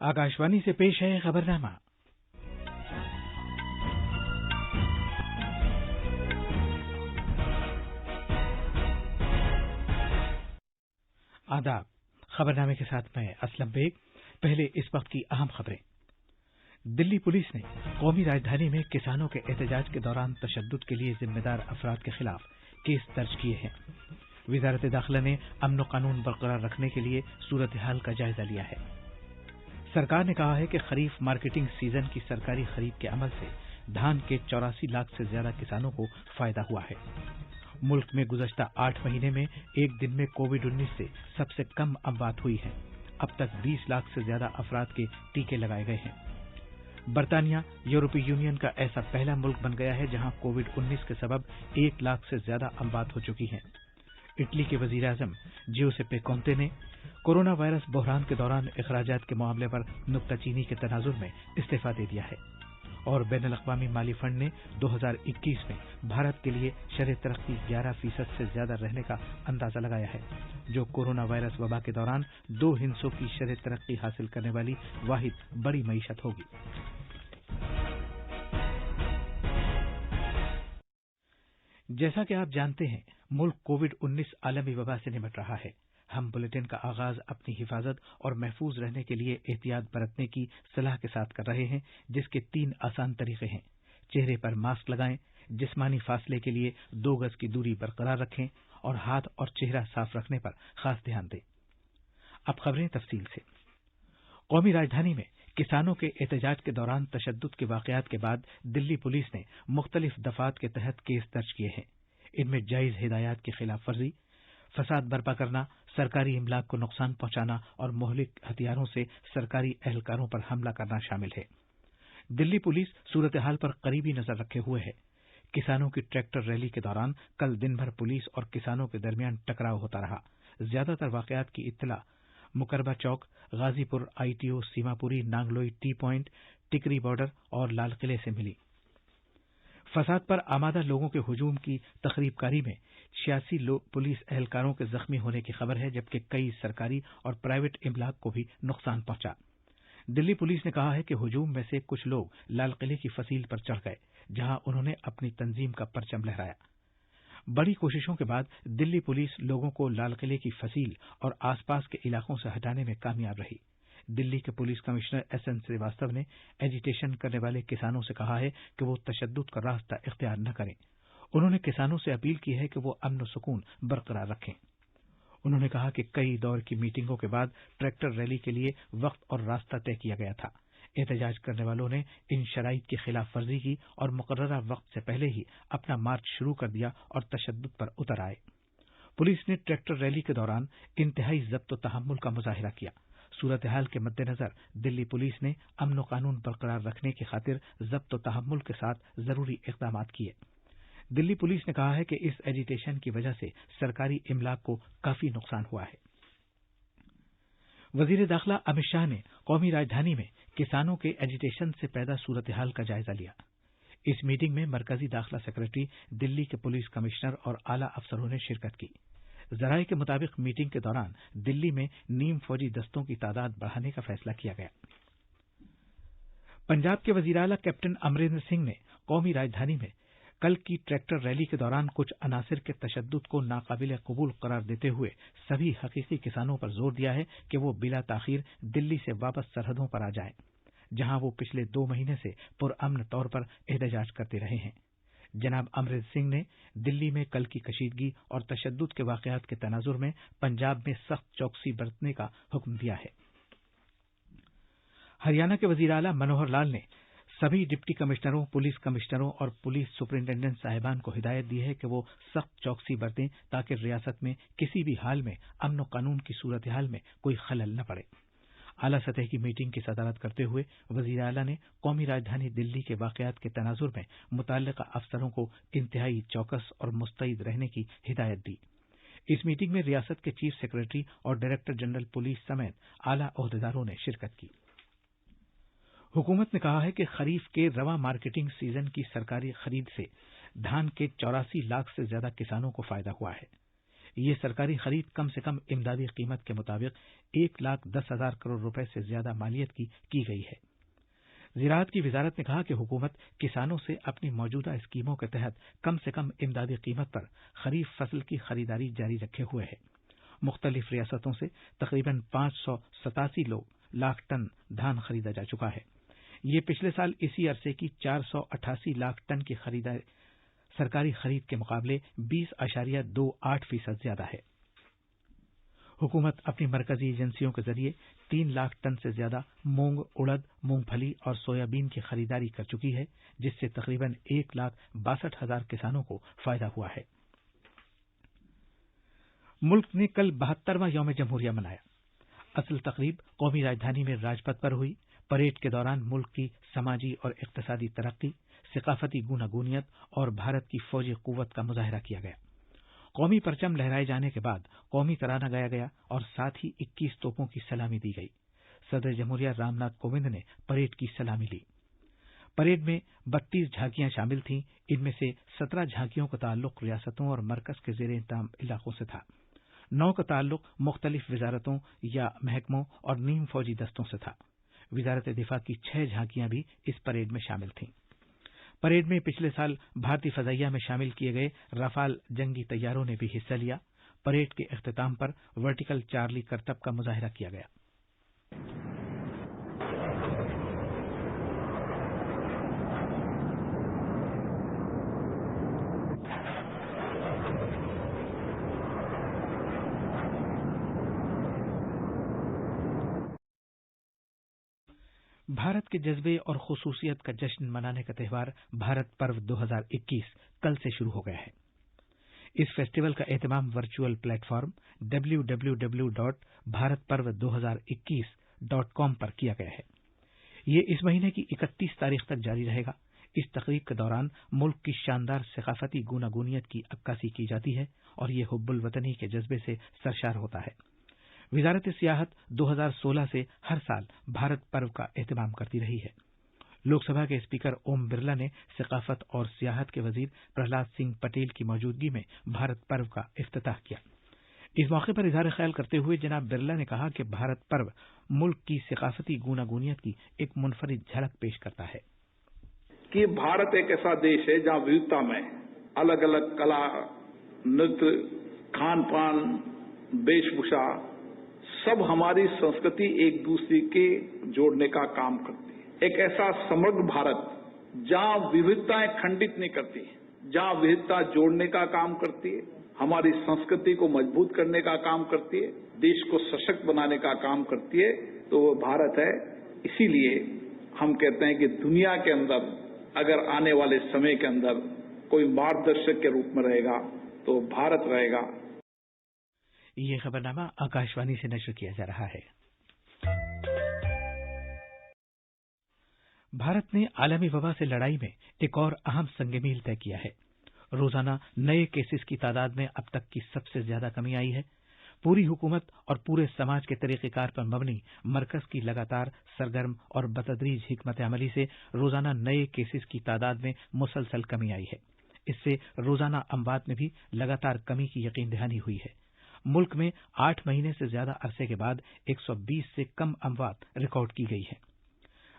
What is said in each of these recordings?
आकाशवाणी से पेश है खबरनामा। आदाब। खबरनामे के साथ मैं असलम बेग। पहले इस वक्त की अहम खबरें। दिल्ली पुलिस ने कौमी राजधानी में किसानों के एहतजाज के दौरान तशद्दुद के लिए जिम्मेदार अफराद के खिलाफ केस दर्ज किए हैं। वजारत दाखिला ने अमन व कानून बरकरार रखने के लिए सूरत हाल का जायजा लिया है। सरकार ने कहा है कि खरीफ मार्केटिंग सीजन की सरकारी खरीद के अमल से धान के 84 लाख से ज्यादा किसानों को फायदा हुआ है। मुल्क में गुज़श्ता 8 महीने में एक दिन में कोविड-19 से सबसे कम अमवात हुई है। अब तक 20 लाख से ज्यादा अफराद के टीके लगाए गए हैं। बरतानिया यूरोपीय यूनियन का ऐसा पहला मुल्क बन गया है जहां कोविड-19 के सबब 1 लाख से ज्यादा अमवात हो चुकी हैं। इटली के वजीर आजम जियोसेप्पे कोंते ने कोरोना वायरस बहरान के दौरान अखराजात के मामले पर नुक्ताचीनी के तनाजुर में इस्तीफा दे दिया है। और बैनुल-अक़वामी माली फंड ने 2021 में भारत के लिए शरह तरक्की 11% से ज्यादा रहने का अंदाजा लगाया है, जो कोरोना वायरस वबा के दौरान 2 हिस्सों की शरह तरक्की हासिल करने वाली वाहिद बड़ी मईशत होगी। जैसा कि आप जानते हैं, मुल्क कोविड-19 आलमी वबा से निपट रहा है। हम बुलेटिन का आगाज अपनी हिफाजत और महफूज रहने के लिए एहतियात बरतने की सलाह के साथ कर रहे हैं, जिसके 3 आसान तरीके हैं। चेहरे पर मास्क लगाएं, जिस्मानी फासले के लिए 2 गज की दूरी बरकरार रखें और हाथ और चेहरा साफ रखने पर खास ध्यान दें। अब खबरें तफसील से। कौमी राजधानी में किसानों के एहतजाज के दौरान तशद्दुद के वाकयात के बाद दिल्ली पुलिस ने मुख्तलिफ दफात के तहत केस दर्ज किए हैं। इनमें जायज हिदायत की खिलाफ वर्जी, फसाद बर्पा करना, सरकारी इमलाक को नुकसान पहुंचाना और मोहलिक हथियारों से सरकारी एहलकारों पर हमला करना शामिल है। दिल्ली पुलिस सूरत हाल पर करीबी नजर रखे हुए है। किसानों की ट्रैक्टर रैली के दौरान कल दिन भर पुलिस और किसानों के दरमियान टकराव होता रहा। ज्यादातर वाकयात की इत्तला Mukarba Chowk, Ghazipur ITO, Seemapuri, Nangloi T point, Tikri border और लाल किले से मिली। फसाद पर आमादा लोगों के हुजूम की तखरीबकारी में 86 पुलिस एहलकारों के जख्मी होने की खबर है, जबकि कई सरकारी और प्राइवेट इमलाक को भी नुकसान पहुंचा। दिल्ली पुलिस ने कहा है कि हुजूम में से कुछ लोग लाल किले की फसील पर चढ़ गए, जहां उन्होंने अपनी तंजीम का परचम लहराया। बड़ी कोशिशों के बाद दिल्ली पुलिस लोगों को लाल किले की फसील और आसपास के इलाकों से हटाने में कामयाब रही। दिल्ली के पुलिस कमिश्नर एसएन श्रीवास्तव ने एजिटेशन करने वाले किसानों से कहा है कि वो तशद्दुद का रास्ता इख्तियार न करें। उन्होंने किसानों से अपील की है कि वो अमन व सुकून बरकरार रखें। उन्होंने कहा कि कई दौर की मीटिंगों के बाद ट्रैक्टर रैली के लिए वक्त और रास्ता तय किया गया था। एहतजाज करने वालों ने इन शराइत की खिलाफ वर्जी की और मुकर्ररा वक्त से पहले ही अपना मार्च शुरू कर दिया और तशद्दुद पर उतर आए। पुलिस ने ट्रैक्टर रैली के दौरान इंतहाई ज़ब्त व तहम्मुल का मुजाहिरा किया। सूरत हाल के मद्देनजर दिल्ली पुलिस ने अमन व कानून बरकरार रखने की खातिर ज़ब्त व तहम्मुल के साथ जरूरी इक़दामात किए। दिल्ली पुलिस ने कहा है कि इस एजिटेशन की वजह से सरकारी इमलाक को काफी नुकसान हुआ है। वजीर दाखिला अमित शाह ने कौमी राजधानी में किसानों के एजिटेशन से पैदा सूरत हाल का जायजा लिया। इस मीटिंग में मरकजी दाखिला सेक्रेटरी, दिल्ली के पुलिस कमिश्नर और आला अफसरों ने शिरकत की। जराये के मुताबिक मीटिंग के दौरान दिल्ली में नीम फौजी दस्तों की तादाद बढ़ाने का फैसला किया गया। पंजाब के वजीर आला कैप्टन अमरिंदर सिंह ने कौमी राजधानी में कल की ट्रैक्टर रैली के दौरान कुछ अनासिर के तशद्दुद को नाकाबिले कबूल करार देते हुए सभी हकीकी किसानों पर जोर दिया है कि वो बिला ताखीर दिल्ली से वापस सरहदों पर आ जाएं, जहां वो पिछले 2 महीने से पुरअमन तौर पर एहतजाज करते रहे हैं। जनाब अमरिंदर सिंह ने दिल्ली में कल की कशीदगी और तशद्दुद के वाकयात के तनाजुर में पंजाब में सख्त चौकसी बरतने का हुक्म दिया है। हरियाणा के वजीर आला मनोहर लाल ने सभी डिप्टी कमिश्नरों, पुलिस कमिश्नरों और पुलिस सुपरिंटेंडेंट साहिबान को हिदायत दी है कि वो सख्त चौकसी बरतें ताकि रियासत में किसी भी हाल में अमन व कानून की सूरत हाल में कोई खलल न पड़े। आला सतह की मीटिंग की सदारत करते हुए वजीर आला ने कौमी राजधानी दिल्ली के वाकयात के तनाजुर में मुतल्लिका अफसरों को इंतहाई चौकस और मुस्तैद रहने की हिदायत दी। इस मीटिंग में रियासत के चीफ सेक्रेटरी और डायरेक्टर जनरल पुलिस समेत आला ओहदेदारों ने शिरकत की। हुकूमत ने कहा है कि खरीफ के रवा मार्केटिंग सीजन की सरकारी खरीद से धान के 84 लाख से ज्यादा किसानों को फायदा हुआ है। یہ سرکاری خرید کم سے کم امدادی قیمت کے مطابق 1,10,000 کروڑ روپے سے زیادہ مالیت کی گئی ہے۔ زراعت کی وزارت نے کہا کہ حکومت کسانوں سے اپنی موجودہ اسکیموں کے تحت کم سے کم امدادی قیمت پر خریف فصل کی خریداری جاری رکھے ہوئے ہے۔ مختلف ریاستوں سے تقریباً 587 لاکھ ٹن دھان خریدا جا چکا ہے۔ یہ پچھلے سال اسی عرصے کی 488 لاکھ ٹن کی سرکاری خرید کے مقابلے 20.28% زیادہ ہے۔ حکومت اپنی مرکزی ایجنسیوں کے ذریعے 3 لاکھ ٹن سے زیادہ مونگ، اڑد، مونگ پھلی اور سویا بین کی خریداری کر چکی ہے، جس سے تقریباً 1,62,000 کسانوں کو فائدہ ہوا ہے۔ ملک نے کل 72واں یوم جمہوریہ منایا۔ اصل تقریب قومی راجدھانی میں راج پتھ پر ہوئی۔ پریڈ کے دوران ملک کی سماجی اور اقتصادی ترقی، ثقافتی گوناگونیت اور بھارت کی فوجی قوت کا مظاہرہ کیا گیا۔ قومی پرچم لہرائے جانے کے بعد قومی ترانہ گایا گیا اور ساتھ ہی 21 توپوں کی سلامی دی گئی۔ صدر جمہوریہ رام ناتھ کووند نے پریڈ کی سلامی لی۔ پریڈ میں 32 جھانکیاں شامل تھیں۔ ان میں سے 17 جھانکیوں کا تعلق ریاستوں اور مرکز کے زیر انتظام علاقوں سے تھا۔ 9 کا تعلق مختلف وزارتوں یا محکموں اور نیم فوجی دستوں سے تھا۔ وزارت دفاع کی 6 جھانکیاں بھی اس پریڈ میں شامل تھیں۔ پریڈ میں پچھلے سال بھارتی فضائیہ میں شامل کیے گئے رافال جنگی طیاروں نے بھی حصہ لیا۔ پریڈ کے اختتام پر ورٹیکل چارلی کرتب کا مظاہرہ کیا گیا۔ بھارت کے جذبے اور خصوصیت کا جشن منانے کا تہوار بھارت پرو 2021 کل سے شروع ہو گیا ہے۔ اس فیسٹیول کا اہتمام ورچوئل پلیٹ فارم www.bharatparv2021.com پر کیا گیا ہے۔ یہ اس مہینے کی 31 تاریخ تک جاری رہے گا۔ اس تقریب کے دوران ملک کی شاندار ثقافتی گوناگونیت کی عکاسی کی جاتی ہے اور یہ حب الوطنی کے جذبے سے سرشار ہوتا ہے۔ وزارت سیاحت 2016 سے ہر سال بھارت پرو کا اہتمام کرتی رہی ہے۔ لوک سبھا کے اسپیکر اوم برلا نے ثقافت اور سیاحت کے وزیر پرہلاد سنگھ پٹیل کی موجودگی میں بھارت پرو کا افتتاح کیا۔ اس موقع پر اظہار خیال کرتے ہوئے جناب برلا نے کہا کہ بھارت پرو ملک کی ثقافتی گوناگونیت کی ایک منفرد جھلک پیش کرتا ہے کہ بھارت ایک ایسا دیش ہے جہاں ووھتا میں الگ الگ کلا، نرتیہ، کھان پان، ویش بھوشا سب ہماری سنسکرتی ایک دوسرے کے جوڑنے کا کام کرتی ہے۔ ایک ایسا سمگھ بھارت جہاں ووھتائیں کھنڈت نہیں کرتی، جہاں ووھتا جوڑنے کا کام کرتی ہے، ہماری سنسکرتی کو مضبوط کرنے کا کام کرتی ہے، دیش کو سشکت بنانے کا کام کرتی ہے، تو وہ بھارت ہے۔ اسی لیے ہم کہتے ہیں کہ دنیا کے اندر اگر آنے والے سمے کے اندر کوئی مارگدرشک کے روپ میں رہے گا تو بھارت رہے گا۔ یہ خبرنامہ آکاشوانی سے نشر کیا جا رہا ہے۔ بھارت نے عالمی وبا سے لڑائی میں ایک اور اہم سنگ میل طے کیا ہے۔ روزانہ نئے کیسز کی تعداد میں اب تک کی سب سے زیادہ کمی آئی ہے۔ پوری حکومت اور پورے سماج کے طریقہ کار پر مبنی مرکز کی لگاتار سرگرم اور بتدریج حکمت عملی سے روزانہ نئے کیسز کی تعداد میں مسلسل کمی آئی ہے۔ اس سے روزانہ اموات میں بھی لگاتار کمی کی یقین دہانی ہوئی ہے۔ ملک میں 8 مہینے سے زیادہ عرصے کے بعد 120 سے کم اموات ریکارڈ کی گئی ہے۔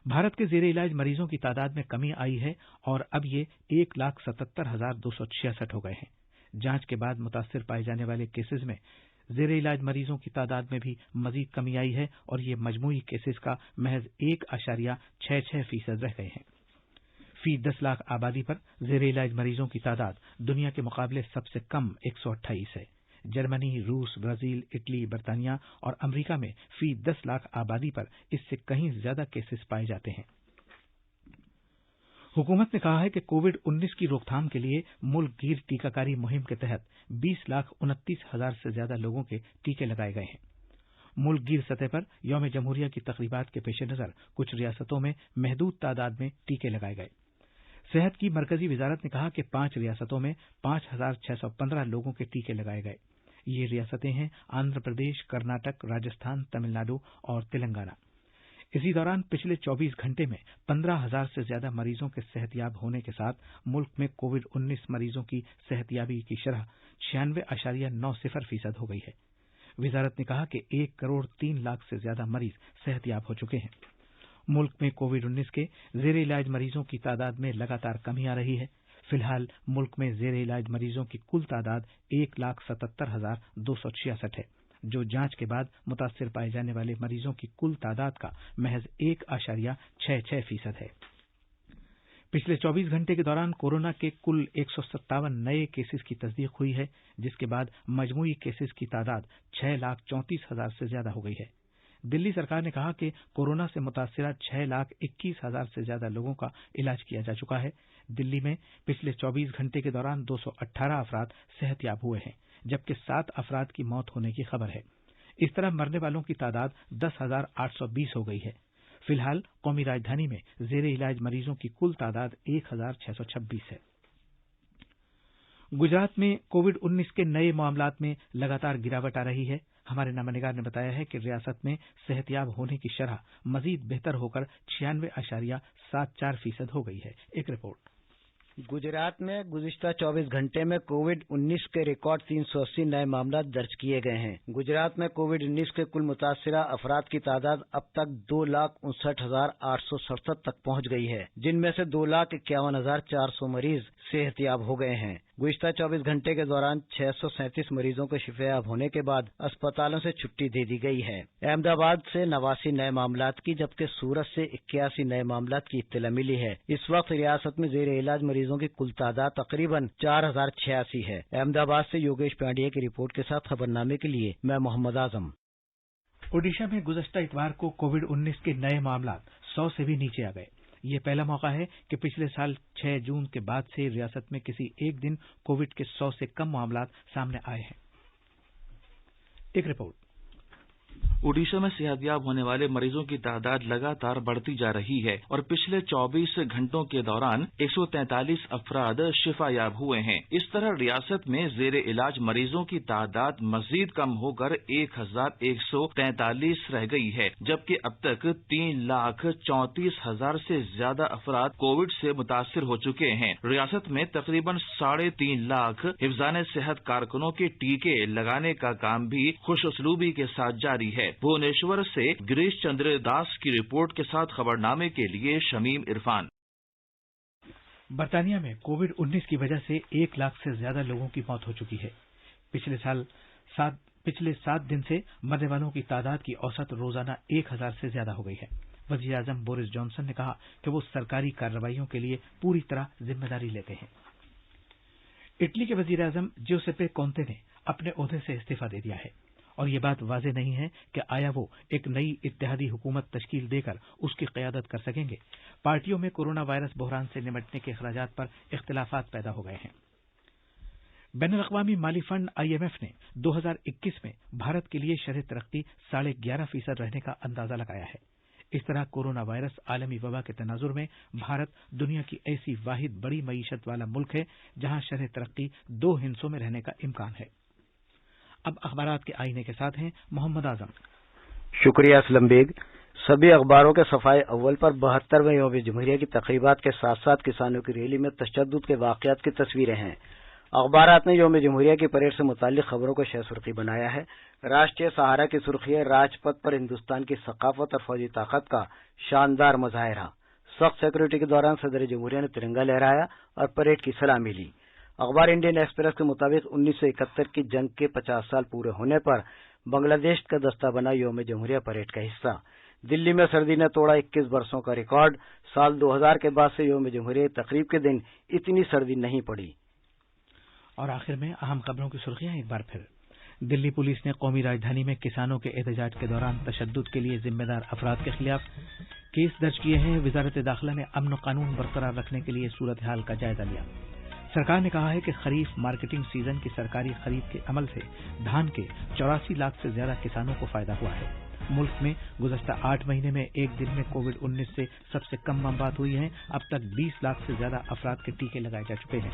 بھارت کے زیر علاج مریضوں کی تعداد میں کمی آئی ہے اور اب یہ 1,77,266 ہو گئے ہیں۔ جانچ کے بعد متاثر پائے جانے والے کیسز میں زیر علاج مریضوں کی تعداد میں بھی مزید کمی آئی ہے اور یہ مجموعی کیسز کا محض 1.66% رہ گئے ہیں۔ فی 10 لاکھ آبادی پر زیر علاج مریضوں کی تعداد دنیا کے مقابلے سب سے کم 128 ہے۔ جرمنی، روس، برازیل، اٹلی، برطانیہ اور امریکہ میں فی 10 لاکھ آبادی پر اس سے کہیں زیادہ کیسز پائے جاتے ہیں۔ حکومت نے کہا ہے کہ کووڈ-19 کی روک تھام کے لیے ملک گیر ٹیکہ کاری مہم کے تحت 20,29,000 سے زیادہ لوگوں کے ٹیکے لگائے گئے ہیں۔ ملک گیر سطح پر یوم جمہوریہ کی تقریبات کے پیش نظر کچھ ریاستوں میں محدود تعداد میں ٹیکے لگائے گئے۔ صحت کی مرکزی وزارت نے کہا کہ 5 ریاستوں میں 5,615 لوگوں کے ٹیکے لگائے گئے۔ یہ ریاستیں ہیں آندھرا پردیش، کرناٹک، راجستھان، تمل ناڈو اور تلنگانہ۔ इसी दौरान पिछले 24 घंटे में 15,000 से ज्यादा मरीजों के सेहतयाब होने के साथ मुल्क में कोविड-19 मरीजों की सेहतयाबी की शरह 96.90% हो गई है। वजारत ने कहा कि 1 करोड़ 3 लाख से ज्यादा मरीज सेहतयाब हो चुके हैं। मुल्क में कोविड-19 के जेर इलाज मरीजों की तादाद में लगातार कमी आ रही है। फिलहाल मुल्क में जेर इलाज मरीजों की कुल तादाद 1,77,266 है, जो जांच के बाद मुतासिर पाए जाने वाले मरीजों की कुल तादाद का महज 1.66% है। पिछले 24 घंटे के दौरान कोरोना के कुल 157 नए केसेस की तस्दीक हुई है, जिसके बाद मजमूई केसेस की तादाद 6,34,000 से ज्यादा हो गई है। दिल्ली सरकार ने कहा कि कोरोना से मुतासिरा 6,21,000 से ज्यादा लोगों का इलाज किया जा चुका है। दिल्ली में पिछले 24 घंटे के दौरान 218 अफराद सेहतयाब हुए हैं, जबकि 7 अफराद की मौत होने की खबर है। इस तरह मरने वालों की तादाद 10,820 हो गई है। फिलहाल कौमी राजधानी में जेर इलाज मरीजों की कुल तादाद 1,626 है। गुजरात में कोविड-19 के नए मामलात में लगातार गिरावट आ रही है। हमारे नमनिगार ने बताया है कि रियासत में सेहतयाब होने की शरह मजीद बेहतर होकर 96.74% हो गई है। एक रिपोर्ट। गुजरात में गुज़िश्ता 24 घंटे में कोविड-19 के रिकॉर्ड 380 नए मामला दर्ज किए गए हैं। गुजरात में कोविड-19 के कुल मुतासिरा अफराद की तादाद अब तक 2,59,867 तक पहुंच गई है, जिनमें से 2,51,400 मरीज सेहतयाब हो गए हैं। गुज़िश्ता 24 घंटे के दौरान 637 मरीजों को शिफायाब होने के बाद अस्पतालों से छुट्टी दे दी गई है। अहमदाबाद से 89 नए मामलात की, जबकि सूरत से 81 नए मामलात की इत्तला मिली है। इस वक्त रियासत में जेर इलाज मरीजों की कुल तादाद तकरीबन 4,086 है। अहमदाबाद से योगेश पांडिया की रिपोर्ट के साथ खबरनामे के लिए मैं मोहम्मद आजम। ओडिशा में गुज़श्ता इतवार को कोविड-19 के नए मामलात 100 से भी नीचे आ गए। ये पहला मौका है कि पिछले साल 6 जून के बाद से रियासत में किसी एक दिन कोविड के 100 से कम मामलात सामने आए हैं। एक रिपोर्ट। ओडिशा में सेहतयाब होने वाले मरीजों की तादाद लगातार बढ़ती जा रही है और पिछले 24 घंटों के दौरान 143 अफराद शिफायाब हुए हैं। इस तरह रियासत में जेर इलाज मरीजों की तादाद मजीद कम होकर 1,143 रह गई है, जबकि अब तक 3,34,000 से ज्यादा अफराद कोविड से मुतासिर हो चुके हैं। रियासत में तकरीबन 3.5 लाख हिफ्जान सेहत कारकुनों के टीके लगाने का काम भी खुशउस्लूबी के साथ जारी है। भुवनेश्वर से गिरीश चंद्र दास की रिपोर्ट के साथ खबरनामे के लिए शमीम इरफान। बर्तानिया में कोविड-19 की वजह से 1 लाख से ज्यादा लोगों की मौत हो चुकी है। पिछले 7 दिन से मरने वालों की तादाद की औसत रोजाना 1,000 से ज्यादा हो गई है। वजीर आजम बोरिस जॉनसन ने कहा कि वो सरकारी कार्रवाइयों के लिए पूरी तरह जिम्मेदारी लेते हैं। इटली के वजीर आजम ज्यूसेप्पे कोंते ने अपने ओहदे से इस्तीफा दे दिया है और ये बात वाज़ेह नहीं है कि आया वो एक नई इत्तेहादी हुकूमत तश्कील देकर उसकी क़यादत कर सकेंगे। पार्टियों में कोरोना वायरस बहरान से निपटने के अखराजात पर इख्तिलाफात पैदा हो गए हैं। बैनुल-अक़वामी माली फंड IMF ने 2021 में भारत के लिए शरह तरक्की 11.5% रहने का अंदाजा लगाया है। इस तरह कोरोना वायरस आलमी वबा के तनाजुर में भारत दुनिया की ऐसी वाहिद बड़ी मईशत वाला मुल्क है जहां शरह तरक्की 2 हिस्सों में रहने का इम्कान है। अब अखबारात के आईने के साथ हैं मोहम्मद आजम। शुक्रिया असलम बेग। सभी अखबारों के सफाई अव्वल पर 72वें यौम जमहूरिया की तकरीबात के साथ साथ किसानों की रैली में तशद्दुद के वाक़यात की तस्वीरें हैं। अखबारात ने यौम जमहूरिया की परेड से मुताल्लिक खबरों को शहसुर्खी बनाया है। राष्ट्रीय सहारा की सुर्खी है, राजपथ पर हिंदुस्तान की सकाफत और फौजी ताकत का शानदार मुजाहिरा। सख्त सिक्योरिटी के दौरान सदर जमहूरिया ने तिरंगा लहराया और परेड की सलामी ली। अखबार इंडियन एक्सप्रेस के मुताबिक 1971 की जंग के 50 साल पूरे होने पर बांग्लादेश का दस्ता बना यौम जमहूरिया परेड का हिस्सा। दिल्ली में सर्दी ने तोड़ा 21 बरसों का रिकॉर्ड। साल 2000 के बाद से यौम जमहूरिया तकरीब के दिन इतनी सर्दी नहीं पड़ी। और आखिर में अहम खबरों की सुर्खियां एक बार फिर। दिल्ली पुलिस ने कौमी राजधानी में किसानों के एहतजाज के दौरान तशद्दुद के लिए जिम्मेदार अफराद के खिलाफ केस दर्ज किए हैं। वजारत दाखिला ने अमन कानून बरकरार रखने के लिए सूरत हाल का जायजा लिया। सरकार ने कहा है कि खरीफ मार्केटिंग सीजन की सरकारी खरीद के अमल से धान के 84 लाख से ज्यादा किसानों को फायदा हुआ है। मुल्क में गुज़श्ता 8 महीने में एक दिन में कोविड-19 से सबसे कम मामलात हुई हैं। अब तक 20 लाख से ज्यादा अफराद के टीके लगाए जा चुके हैं।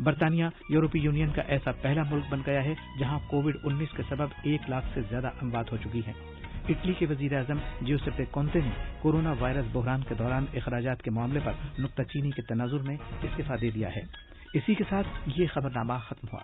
बर्तानिया यूरोपीय यूनियन का ऐसा पहला मुल्क बन गया है जहां कोविड-19 के सबब 1 लाख से ज्यादा अमवात हो चुकी हैं। اٹلی کے وزیر اعظم جیوسیپے کونتے نے کورونا وائرس بحران کے دوران اخراجات کے معاملے پر نکتہ چینی کے تناظر میں استعفی دے دیا ہے۔ اسی کے ساتھ یہ خبرنامہ ختم ہوا۔